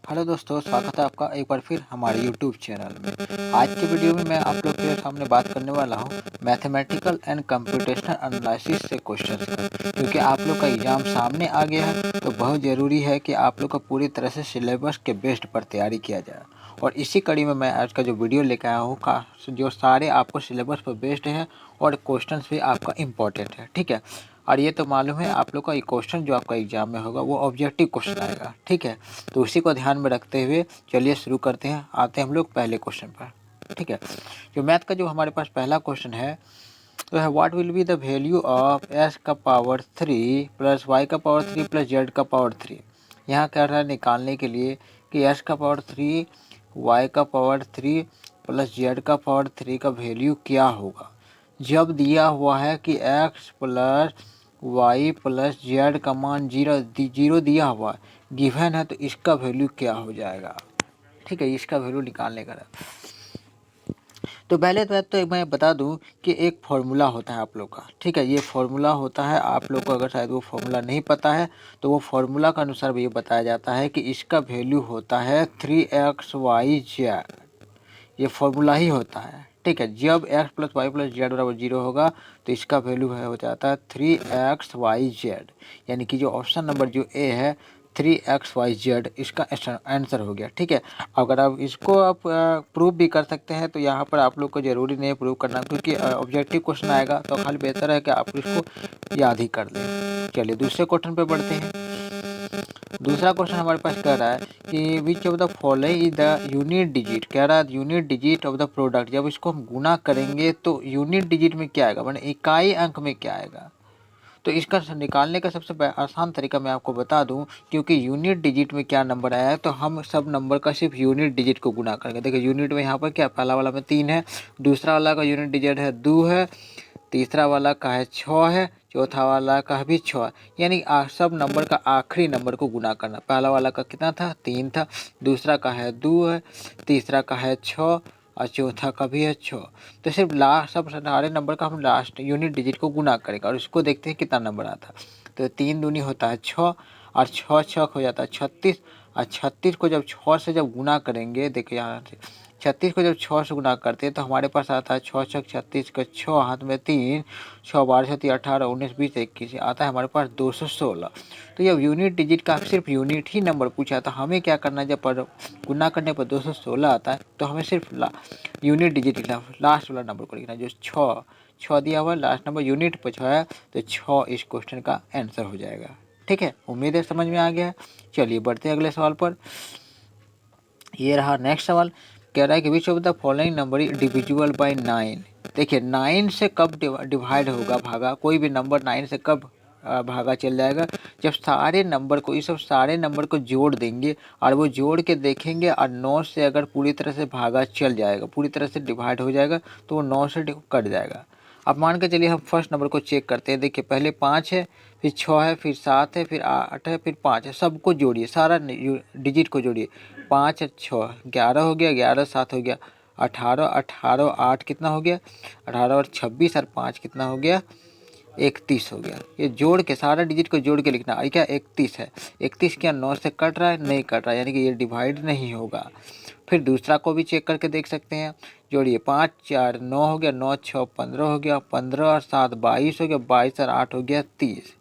Hello दोस्तों, स्वागत है आपका एक बार फिर हमारे यूट्यूब चैनल में। आज की वीडियो में मैं आप लोग के सामने बात करने वाला हूं मैथमेटिकल एंड कंप्यूटेशनल एनालिसिस से क्वेश्चंस का, क्योंकि आप लोग का एग्जाम सामने आ गया है तो बहुत ज़रूरी है कि आप लोग का पूरी तरह से सिलेबस के बेस्ड पर तैयारी किया जाए। और इसी कड़ी में मैं आज का जो वीडियो लेकर आया हूँ जो सारे आपको सिलेबस पर बेस्ड है और क्वेश्चन भी आपका इम्पोर्टेंट है, ठीक है। और ये तो मालूम है आप लोग का ये क्वेश्चन जो आपका एग्जाम में होगा वो ऑब्जेक्टिव क्वेश्चन आएगा, ठीक है। तो उसी को ध्यान में रखते हुए चलिए शुरू करते हैं। आते हैं हम लोग पहले क्वेश्चन पर, ठीक है। जो मैथ का जो हमारे पास पहला क्वेश्चन है तो है what will be the value of S का पावर 3 प्लस वाई का पावर 3 प्लस जेड का पावर 3। यहाँ कह रहा है निकालने के लिए कि एस का पावर 3 वाई का पावर 3 प्लस जेड का पावर 3 का वैल्यू क्या होगा जब दिया हुआ है कि x plus y plus z का मान जीरो दिया हुआ है, गिवन है, तो इसका वैल्यू क्या हो जाएगा, ठीक है। इसका वैल्यू निकालने का तो पहले तो मैं बता दूं कि एक फार्मूला होता है आप लोग का, ठीक है। ये फार्मूला होता है आप लोग को, अगर शायद वो फार्मूला नहीं पता है तो वो फार्मूला का अनुसार ये बताया जाता है कि इसका वैल्यू होता है 3xyz। ये फॉर्मूला ही होता है, ठीक है। जब x plus y plus z बराबर 0 होगा तो इसका वैल्यू हो जाता है 3xyz, यानी कि जो ऑप्शन नंबर जो ए है 3xyz इसका आंसर हो गया, ठीक है। अगर आप इसको आप प्रूव भी कर सकते हैं तो यहाँ पर आप लोग को ज़रूरी नहीं है प्रूव करना, क्योंकि ऑब्जेक्टिव क्वेश्चन आएगा तो खाली बेहतर है कि आप इसको याद ही कर लें। चलिए दूसरे क्वेश्चन पे बढ़ते हैं। दूसरा क्वेश्चन हमारे पास कह रहा है कि which of the following is the unit digit. कह रहा है unit digit of the product. जब इसको हम गुना करेंगे तो यूनिट डिजिट में क्या आएगा, माने इकाई अंक में क्या आएगा। तो इसका निकालने का सबसे आसान तरीका मैं आपको बता दूं, क्योंकि यूनिट डिजिट में क्या नंबर आया है तो हम सब नंबर का सिर्फ यूनिट डिजिट को गुना करेंगे। देखिए यूनिट में यहाँ पर क्या, पहला वाला में 3 है, दूसरा वाला का यूनिट डिजिट है 2 है, तीसरा वाला का है 6 है, चौथा वाला का भी 6 है। यानी सब नंबर का आखिरी नंबर को गुना करना। पहला वाला का कितना था, 3 था, दूसरा का है 2 है, तीसरा का है 6 और चौथा का भी है 6। तो सिर्फ लास्ट सब सारे नंबर का हम लास्ट यूनिट डिजिट को गुना करेंगे और इसको देखते हैं कितना नंबर आता है। तो 3 दूनी होता है 6 और 6 6 हो जाता है 36, और 36 को जब 6 से जब गुना करेंगे, देखिए यहाँ से 36 को जब 6 से गुना करते हैं तो हमारे पास आता है 6 छक 36 का 6 हाथ में 3, 6 12 छत्तीस 18 19 20 21 आता है हमारे पास 216। तो जब यूनिट डिजिट का सिर्फ यूनिट ही नंबर पूछा तो हमें क्या करना है, जब पर गुना करने पर 216 आता है तो हमें सिर्फ यूनिट डिजिट लिखना, लास्ट वाला नंबर को लिखना, जो 6 दिया हुआ लास्ट नंबर यूनिट पर 6 है तो 6 इस क्वेश्चन का आंसर हो जाएगा, ठीक है। उम्मीद है समझ में आ गया है। चलिए बढ़ते हैं अगले सवाल पर। ये रहा नेक्स्ट सवाल। कह रहा है कि which of the following number is divisible bye 9। देखिए 9 से कब डिवाइड होगा, भागा, कोई भी नंबर 9 से कब भागा चल जाएगा, जब सारे नंबर को, ये सब सारे नंबर को जोड़ देंगे और वो जोड़ के देखेंगे और 9 से अगर पूरी तरह से भागा चल जाएगा, पूरी तरह से डिवाइड हो जाएगा तो वो 9 से कट जाएगा। अब मान के चलिए हम फर्स्ट नंबर को चेक करते हैं। देखिए पहले 5 है, फिर 6 है, फिर 7 है, फिर 8 है, फिर 5 है। सबको जोड़िए, सारा डिजिट को जोड़िए। 5 6 11 हो गया, 11 7 हो गया 18, 18 8 कितना हो गया 18 और 26 और 5 कितना हो गया 31 हो गया। ये जोड़ के सारा डिजिट को जोड़ के लिखना। और क्या 31 है, 31 क्या 9 से कट रहा है, नहीं कट रहा है, यानी कि ये डिवाइड नहीं होगा। फिर दूसरा को भी चेक करके देख सकते हैं। जोड़िए 5 4 9 हो गया, 9 6 15 हो गया, 15 और 7 22 हो गया, 22 और 8 हो गया 30।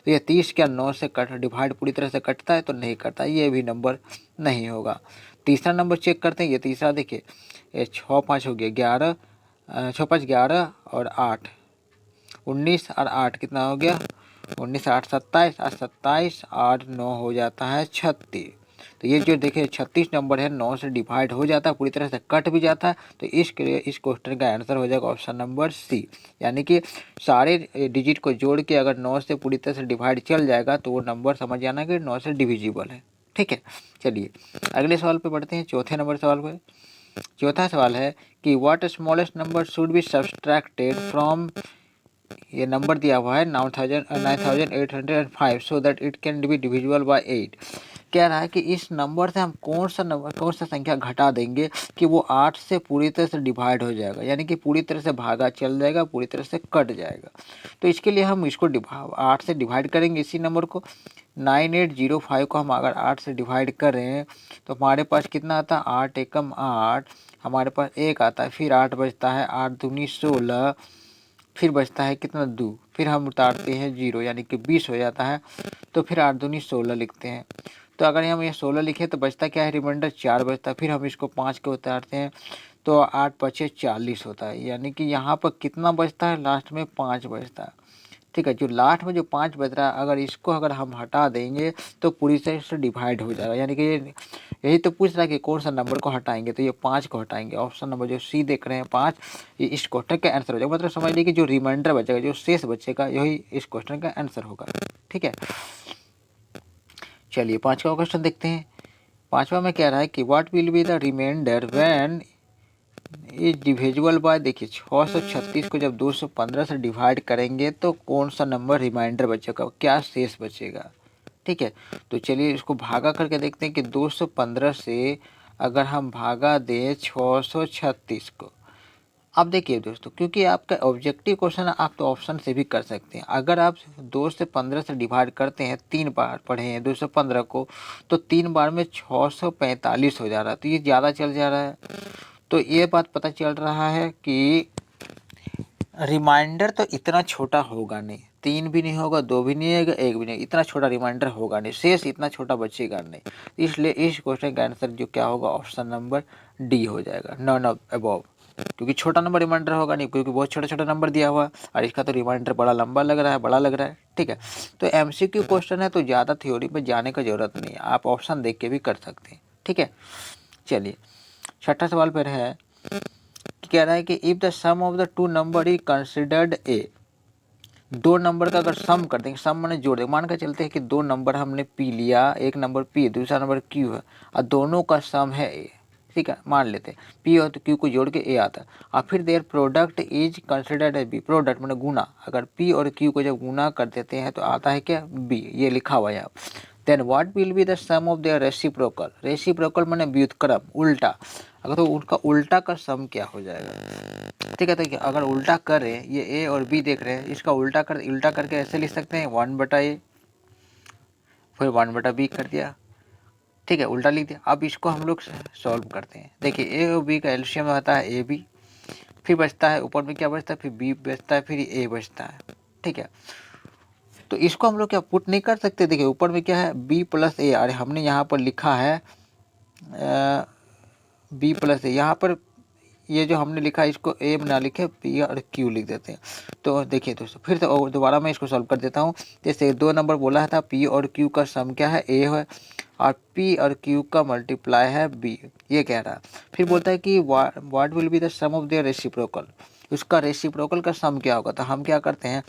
तो ये 30 क्या 9 से कट डिवाइड पूरी तरह से कटता है तो नहीं करता, ये भी नंबर नहीं होगा। तीसरा नंबर चेक करते हैं। ये तीसरा देखिए, ये 6 5 हो गया 11, 6 5 11 और 8 19 और 8 कितना हो गया 19 8 27 और 27 8 9 हो जाता है 36। तो ये जो देखिए 36 नंबर है 9 से डिवाइड हो जाता है, पूरी तरह से कट भी जाता है। तो इस क्वेश्चन का आंसर हो जाएगा ऑप्शन नंबर सी, यानी कि सारे डिजिट को जोड़ के अगर 9 से पूरी तरह से डिवाइड चल जाएगा तो वो नंबर समझ जाना कि 9 से डिविजिबल है, ठीक है। चलिए अगले सवाल पे बढ़ते हैं, चौथे नंबर सवाल पे। चौथा सवाल है कि what smallest number should be subtracted from, ये नंबर दिया हुआ है 9805 so that it can be divisible by 8। कह रहा है कि इस नंबर से हम कौन सा संख्या घटा देंगे कि वो 8 से पूरी तरह से डिवाइड हो जाएगा, यानी कि पूरी तरह से भागा चल जाएगा, पूरी तरह से कट जाएगा। तो इसके लिए हम इसको 8 से डिवाइड करेंगे इसी नंबर को, 9805 को हम अगर 8 से डिवाइड करें तो हमारे पास कितना आता है, 8 एकम 8, हमारे पास 1 आता है, फिर 8 बचता है, 8 दूनी 16, फिर बचता है कितना 2, फिर हम उतारते हैं 0 यानी कि 20 हो जाता है। तो फिर 8 दूनी 16 लिखते हैं। तो अगर हम ये 16 लिखे तो बचता क्या है, रिमाइंडर 4 बचता है। फिर हम इसको 5 के उतारते हैं तो 8 पचे 40 होता है, यानी कि यहाँ पर कितना बचता है, लास्ट में 5 बचता है। ठीक है, जो लास्ट में जो 5 बच रहा है अगर इसको अगर हम हटा देंगे तो पूरी तरह से डिवाइड हो जाएगा। यानी कि यही तो पूछ रहा है कि कौन सा नंबर को हटाएंगे, तो ये 5 को हटाएंगे। ऑप्शन नंबर जो सी देख रहे हैं 5, ये इस क्वेश्चन का आंसर हो जाएगा। मतलब समझ लीजिए कि जो रिमाइंडर बचेगा, जो शेष बचेगा, यही इस क्वेश्चन का आंसर होगा। ठीक है, चलिए 5वां क्वेश्चन देखते हैं। 5वां में कह रहा है कि what will be the remainder when is divisible by. देखिए 636 को जब 215 से डिवाइड करेंगे तो कौन सा नंबर रिमाइंडर बचेगा, क्या शेष बचेगा। ठीक है, तो चलिए इसको भागा करके देखते हैं कि 215 से अगर हम भागा दें 636 को। अब देखिए दोस्तों, क्योंकि आपका ऑब्जेक्टिव क्वेश्चन है, आप तो ऑप्शन से भी कर सकते हैं। अगर आप 2 से 15 से डिवाइड करते हैं, 3 बार पढ़े हैं 215 को, तो 3 बार में 645 हो जा रहा है, तो ये ज़्यादा चल जा रहा है। तो ये बात पता चल रहा है कि रिमाइंडर तो इतना छोटा होगा नहीं, 3 भी नहीं होगा, 2 भी नहीं होगा, 1 भी नहीं, इतना छोटा रिमाइंडर होगा नहीं, शेष इतना छोटा बचेगा नहीं। इसलिए इस क्वेश्चन का आंसर जो क्या होगा, ऑप्शन नंबर डी हो जाएगा, नॉन ऑफ अबव। क्योंकि छोटा नंबर रिमाइंडर होगा नहीं, क्योंकि बहुत छोटा छोटा नंबर दिया हुआ है और इसका तो रिमाइंडर बड़ा लंबा लग रहा है, बड़ा लग रहा है। ठीक है, तो एमसीक्यू क्वेश्चन है तो ज़्यादा थ्योरी पर जाने का जरूरत नहीं है, आप ऑप्शन देख के भी कर सकते हैं। ठीक है, चलिए 6ठा सवाल पर है, कह रहा है कि if the sum of the two number is considered a. दो नंबर का अगर सम कर देंगे, सम माने जोड़ देंगे, मान कर चलते हैं कि दो नंबर हमने पी लिया, एक नंबर पी दूसरा नंबर क्यू है और दोनों का सम है ए। ठीक है, मान लेते हैं पी और क्यू को जोड़ के ए आता है, और फिर their product is considered a b. Product माने गुना, अगर पी और क्यू को जब गुना कर देते हैं तो आता है क्या, बी, ये लिखा हुआ है यहाँ। Then what will be the sum of their reciprocal. Reciprocal माने व्युत्क्रम, उल्टा, अगर तो उनका उल्टा का सम क्या हो जाएगा। ठीक है, तो अगर उल्टा करें, ये ए और बी देख रहे हैं, इसका उल्टा करके ऐसे लिख सकते हैं 1/a, फिर 1/b कर दिया। ठीक है, उल्टा लिख दिया। अब इसको हम लोग सॉल्व करते हैं। देखिए ए और बी का एलसीएम आता है ए बी, फिर बचता है ऊपर में क्या बचता है, फिर बी बचता है, फिर ए बचता है। ठीक है, तो इसको हम लोग क्या पुट नहीं कर सकते। देखिए ऊपर में क्या है, बी प्लस ए, अरे हमने यहाँ पर लिखा है बी प्लस ए, यहाँ पर ये जो हमने लिखा है इसको ए ना लिखे, पी और क्यू लिख देते हैं। तो देखिए दोस्तों, फिर से दोबारा मैं इसको सॉल्व कर देता हूँ। जैसे दो नंबर बोला था, पी और क्यू का सम क्या है, ए है, और पी और क्यू का मल्टीप्लाई है बी, ये कह रहा है। फिर बोलता है कि what will be the sum of their reciprocal. उसका रेसिप्रोकल का सम क्या होगा, तो हम क्या करते हैं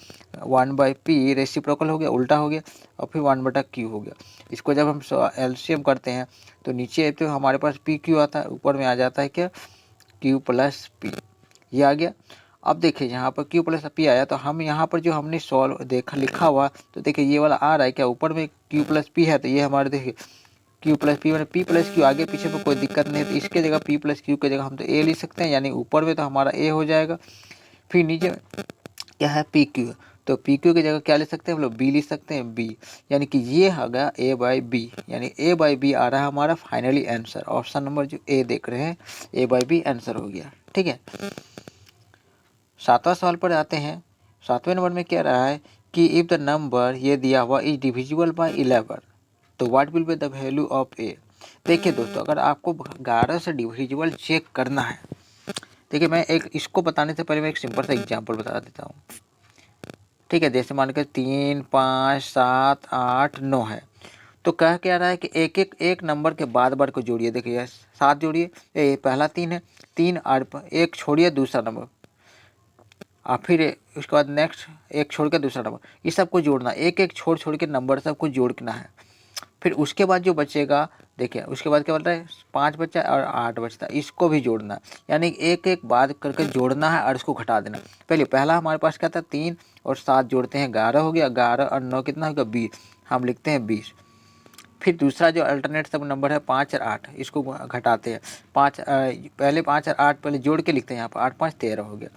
1/p रेसिप्रोकल हो गया, उल्टा हो गया, और फिर 1/q हो गया। इसको जब हम एलसीएम करते हैं तो नीचे तो हमारे पास पी क्यू आता है, ऊपर में आ जाता है क्या, क्यू प्लस पी, ये आ गया। अब देखिए यहाँ पर क्यू प्लस पी आया, तो हम यहाँ पर जो हमने सॉल्व देखा लिखा हुआ, तो देखिए ये वाला आ रहा है क्या, ऊपर में क्यू प्लस पी है, तो ये हमारे देखिए क्यू प्लस पी मैंने पी प्लस क्यू, आगे पीछे में कोई दिक्कत नहीं है, तो इसके जगह पी प्लस क्यू की जगह हम तो ए लिख सकते हैं, यानी ऊपर में तो हमारा ए हो जाएगा। फिर नीचे क्या है, पी क्यू, तो पी क्यू की जगह क्या लिख सकते हैं हम लोग, बी लिख सकते हैं, बी, यानी कि ये हो गया ए बाई बी, यानी ए बाई बी आ रहा है हमारा फाइनली आंसर। ऑप्शन नंबर जो ए देख रहे हैं, ए बाई बी आंसर हो गया। ठीक है, 7वां सवाल पर आते हैं। 7वें नंबर में क्या रहा है कि इफ द नंबर ये दिया हुआ इज डिविजिबल बाय 11, तो what will be the value of A. देखिए दोस्तों, अगर आपको 11 से डिविजिबल चेक करना है, देखिए मैं एक इसको बताने से पहले मैं एक सिंपल सा एग्जांपल बता देता हूँ। ठीक है, जैसे मान के 3, 5, 7, 8, 9 है, तो कह क्या रहा है कि एक नंबर के बाद बार को जोड़िए। देखिए 7 जोड़िए, ये पहला 3 है, 3 और एक छोड़िए दूसरा नंबर, और फिर उसके बाद नेक्स्ट एक छोड़ के दूसरा नंबर, ये सबको जोड़ना, एक एक छोड़ के नंबर सबको जोड़ना है। फिर उसके बाद जो बचेगा, देखिए उसके बाद क्या बोलता है, 5 बचा और 8 बचता है, इसको भी जोड़ना, यानी एक एक बात करके जोड़ना है और इसको घटा देना। पहले पहला हमारे पास क्या था, 3 और 7 जोड़ते हैं 11 हो गया, 11 और 9 कितना होगा 20, हम लिखते हैं 20। फिर दूसरा जो अल्टरनेट सब नंबर है 5 और 8, इसको घटाते हैं, 5 पहले 5 और 8 पहले जोड़ के लिखते हैं, यहाँ पर 8 5 13 हो गया।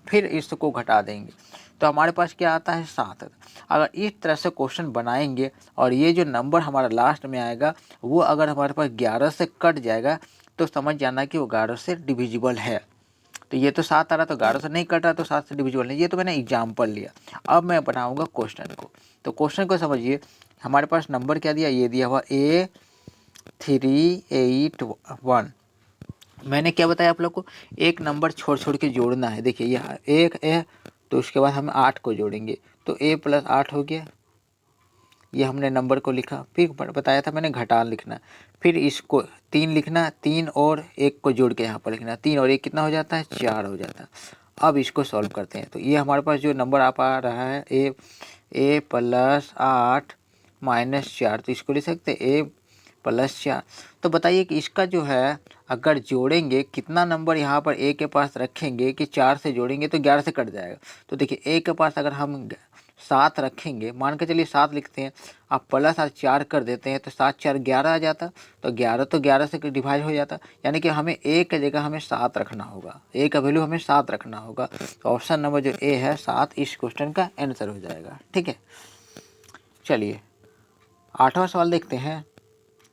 फिर इसको घटा देंगे तो हमारे पास क्या आता है 7। अगर इस तरह से क्वेश्चन बनाएंगे और ये जो नंबर हमारा लास्ट में आएगा वो अगर हमारे पास 11 से कट जाएगा तो समझ जाना कि वो 11 से डिविजिबल है। तो ये तो 7 आ रहा तो 11 से नहीं कट रहा तो 7 से डिविजिबल नहीं। ये तो मैंने एग्जाम्पल लिया। अब मैं बनाऊंगा क्वेश्चन को। तो क्वेश्चन को समझिए, हमारे पास नंबर क्या दिया, ये दिया हुआ A381। मैंने क्या बताया आप लोग को, एक नंबर छोड़ छोड़ के जोड़ना है। देखिए यह एक है तो उसके बाद हम 8 को जोड़ेंगे तो A+8 हो गया। ये हमने नंबर को लिखा। फिर बताया था मैंने घटा लिखना, फिर इसको 3 लिखना, 3 और 1 को जोड़ के यहाँ पर लिखना। 3 और 1 कितना हो जाता है, 4 हो जाता है। अब इसको सॉल्व करते हैं। तो ये हमारे पास जो नंबर आ पा रहा है A+8 -4, तो इसको लिख सकते A+4। तो बताइए कि इसका जो है अगर जोड़ेंगे कितना नंबर यहाँ पर A के पास रखेंगे कि 4 से जोड़ेंगे तो 11 से कट जाएगा। तो देखिए A के पास अगर हम 7 रखेंगे, मान के चलिए 7 लिखते हैं, आप प्लस और 4 कर देते हैं तो 7 4 11 आ जाता। तो 11 से डिवाइड हो जाता, यानी कि हमें A की जगह हमें 7 रखना होगा। A का वैल्यू हमें 7 रखना होगा। तो ऑप्शन नंबर जो A है 7 इस क्वेश्चन का आंसर हो जाएगा। ठीक है, चलिए 8वां सवाल देखते हैं।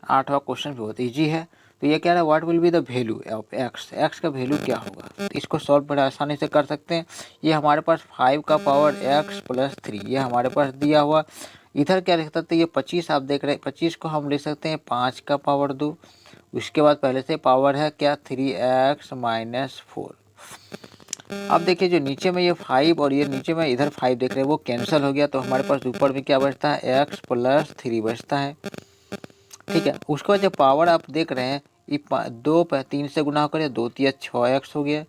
8वां क्वेश्चन बहुत ईजी है। तो ये कह रहा है what will be the value of x, x का वैल्यू क्या होगा। तो इसको सॉल्व बड़े आसानी से कर सकते हैं। ये हमारे पास 5 का पावर x+3 ये हमारे पास दिया हुआ। इधर क्या लिख सकते हैं, ये 25 आप देख रहे हैं, 25 को हम लिख सकते हैं 5 का पावर 2। उसके बाद पहले से पावर है क्या 3x-4। अब देखिए जो नीचे में ये 5 और ये नीचे में इधर 5 देख रहे हैं वो कैंसिल हो गया। तो हमारे पास ऊपर में क्या बचता है, x+3 बचता है। ठीक है, उसके बाद जब पावर आप देख रहे हैं, ये 2 पर 3 से गुना करें, 2 3 6x हो गया।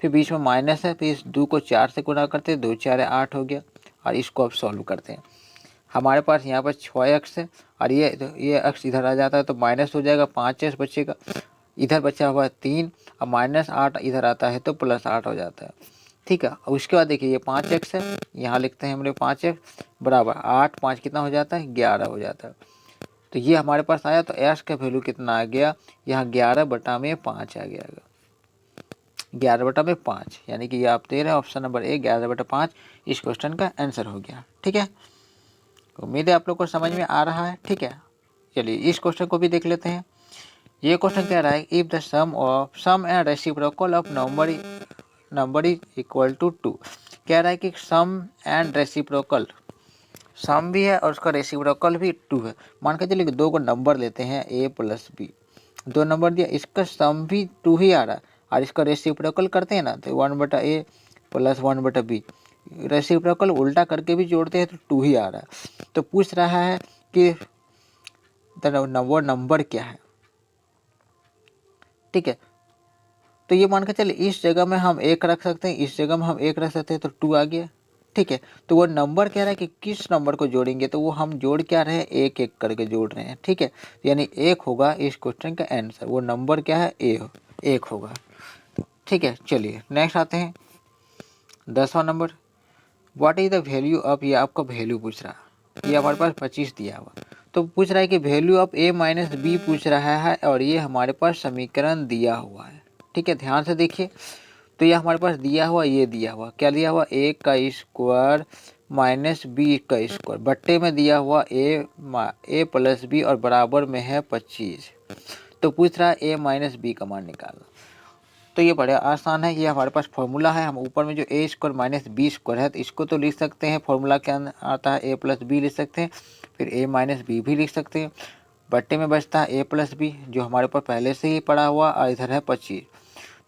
फिर बीच में माइनस है, फिर इस 2 को 4 से गुना करते हैं, 2 4 8 हो गया। और इसको अब सॉल्व करते हैं। हमारे पास यहाँ पर 6x है और ये x इधर आ जाता है तो माइनस हो जाएगा, 5x बचेगा। इधर बचा हुआ 3 और -8 इधर आता है तो +8 हो जाता है। ठीक है, उसके बाद देखिए ये 5x है, यहाँ लिखते हैं हमने 5x बराबर 8 5 कितना हो जाता है, 11 हो जाता है। तो ये हमारे पास आया। तो एक्स का वैल्यू कितना आ गया, यहाँ 11/5 आ गया, 11/5, यानी कि ये आप दे रहे हैं ऑप्शन नंबर A 11/5 इस क्वेश्चन का आंसर हो गया। ठीक है, उम्मीद है आप लोग को समझ में आ रहा है। ठीक है, चलिए इस क्वेश्चन को भी देख लेते हैं। ये क्वेश्चन कह रहा है if the sum and reciprocal of number is equal to 2। कह रहा है कि सम एंड रेसिप्रोकल, सम भी है और उसका रेसिप्रोकल भी 2 है। मान के चलिए 2 को नंबर लेते हैं A+B, 2 नंबर दिया, इसका सम भी 2 ही आ रहा है और इसका रेसिप्रोकल करते हैं ना तो 1/A + 1/B। रेसिप्रोकल उल्टा करके भी जोड़ते हैं तो 2 ही आ रहा है। तो पूछ रहा है कि वो नंबर क्या है। ठीक है, तो ये मान के चलिए इस जगह में हम 1 रख सकते हैं, इस जगह में हम 1 रख सकते हैं, तो 2 आ गया। ठीक है, तो वो नंबर कह रहा है कि किस नंबर को जोड़ेंगे, तो वो हम जोड़ क्या रहे हैं, 1 1 करके जोड़ रहे हैं। ठीक है, यानी 1 होगा इस क्वेश्चन का आंसर। वो नंबर क्या है, 1 होगा। ठीक है, चलिए नेक्स्ट आते हैं 10वां नंबर। What is the value of, ये आपका वैल्यू पूछ रहा है। ये हमारे पास 25 दिया हुआ, तो पूछ रहा है कि वैल्यू ऑफ A-B पूछ रहा है और ये हमारे पास समीकरण दिया हुआ है। ठीक है, ध्यान से देखिए। तो ये हमारे पास दिया हुआ, ये दिया हुआ क्या दिया हुआ, A² -B का स्क्वायर बट्टे में दिया हुआ A+B और बराबर में है 25। तो पूछ रहा है A-B का मान निकालना। तो ये बड़ा आसान है, ये हमारे पास फॉर्मूला है। हम ऊपर में जो A² -B² है तो इसको तो लिख सकते हैं, फॉर्मूला क्या आता है A+B लिख सकते हैं, फिर A-B भी लिख सकते हैं। बट्टे में बचता है A+B जो हमारे पास पहले से ही पड़ा हुआ और इधर है 25।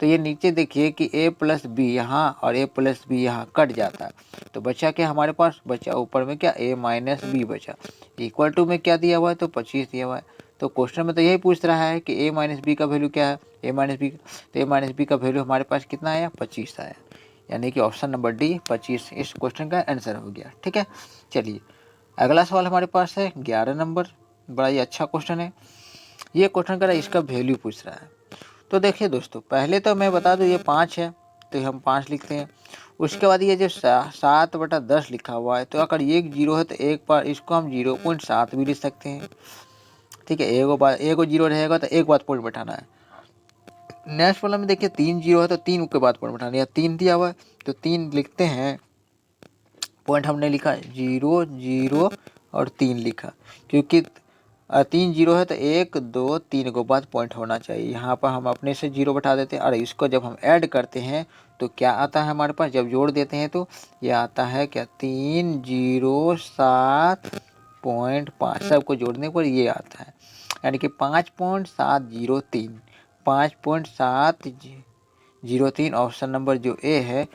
तो ये नीचे देखिए कि A+B यहाँ और A+B यहाँ कट जाता है। तो बचा क्या हमारे पास, बचा ऊपर में क्या A-B बचा। इक्वल टू में क्या दिया हुआ है, तो 25 दिया हुआ है। तो क्वेश्चन में तो यही पूछ रहा है कि A-B का वैल्यू क्या है, A-B। तो A-B का वैल्यू हमारे पास कितना आया, 25 आया, यानी कि ऑप्शन नंबर D 25 इस क्वेश्चन का आंसर हो गया। ठीक है, चलिए अगला सवाल हमारे पास है 11 नंबर। बड़ा ही अच्छा क्वेश्चन है। ये क्वेश्चन का इसका वैल्यू पूछ रहा है। तो देखिए दोस्तों, पहले तो मैं बता दूं ये 5 है तो हम 5 लिखते हैं। उसके बाद ये जो 7/10 लिखा हुआ है, तो अगर ये 0 है तो एक बार इसको हम 0.7 भी लिख सकते हैं। ठीक है, एक 0 रहेगा तो एक बार पॉइंट बैठाना है। नेक्स्ट वाला में देखिए 3 जीरो है तो 3 के बाद पॉइंट बैठाना, या 3 दिया हुआ है तो 3 लिखते हैं, पॉइंट हमने लिखा 0 0 और 3 लिखा, क्योंकि 3 जीरो है तो 1 2 3 के बाद पॉइंट होना चाहिए। यहाँ पर हम अपने से 0 बैठा देते हैं और इसको जब हम ऐड करते हैं तो क्या आता है हमारे पास, जब जोड़ देते हैं तो ये आता है क्या 307.5, सबको जोड़ने पर ये आता है, यानी कि 5.703, 5.703 ऑप्शन नंबर जो ए है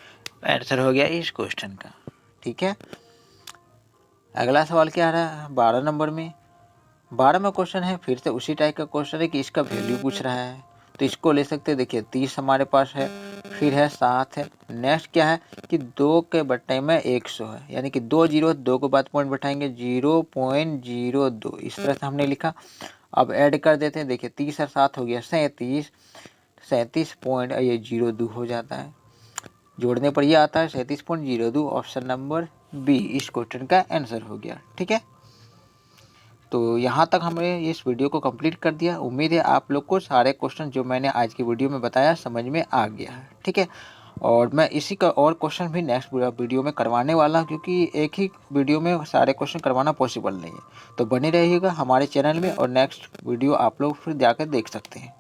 आंसर हो गया इस क्वेश्चन का। ठीक है, अगला सवाल क्या आ रहा है 12 नंबर में। 12 में क्वेश्चन है, फिर से उसी टाइप का क्वेश्चन है कि इसका वैल्यू पूछ रहा है, तो इसको ले सकते हैं। देखिए 30 हमारे पास है, फिर है 7 है, नेक्स्ट क्या है कि 2 के बट्टे में 100 है, यानी कि 2 जीरो, 2 के बाद पॉइंट बैठाएंगे 0.02, इस तरह से हमने लिखा। अब ऐड कर देते हैं, देखिए 30 और 7 हो गया 37, 37 पॉइंट ये 02 हो जाता है, जोड़ने पर यह आता है 37.02, ऑप्शन नंबर बी इस क्वेश्चन का आंसर हो गया। ठीक है, तो यहाँ तक हमने इस वीडियो को कंप्लीट कर दिया। उम्मीद है आप लोग को सारे क्वेश्चन जो मैंने आज की वीडियो में बताया समझ में आ गया है। ठीक है, और मैं इसी का और क्वेश्चन भी नेक्स्ट वीडियो में करवाने वाला हूँ, क्योंकि एक ही वीडियो में सारे क्वेश्चन करवाना पॉसिबल नहीं है। तो बने रहिएगा हमारे चैनल में और नेक्स्ट वीडियो आप लोग फिर जाकर देख सकते हैं।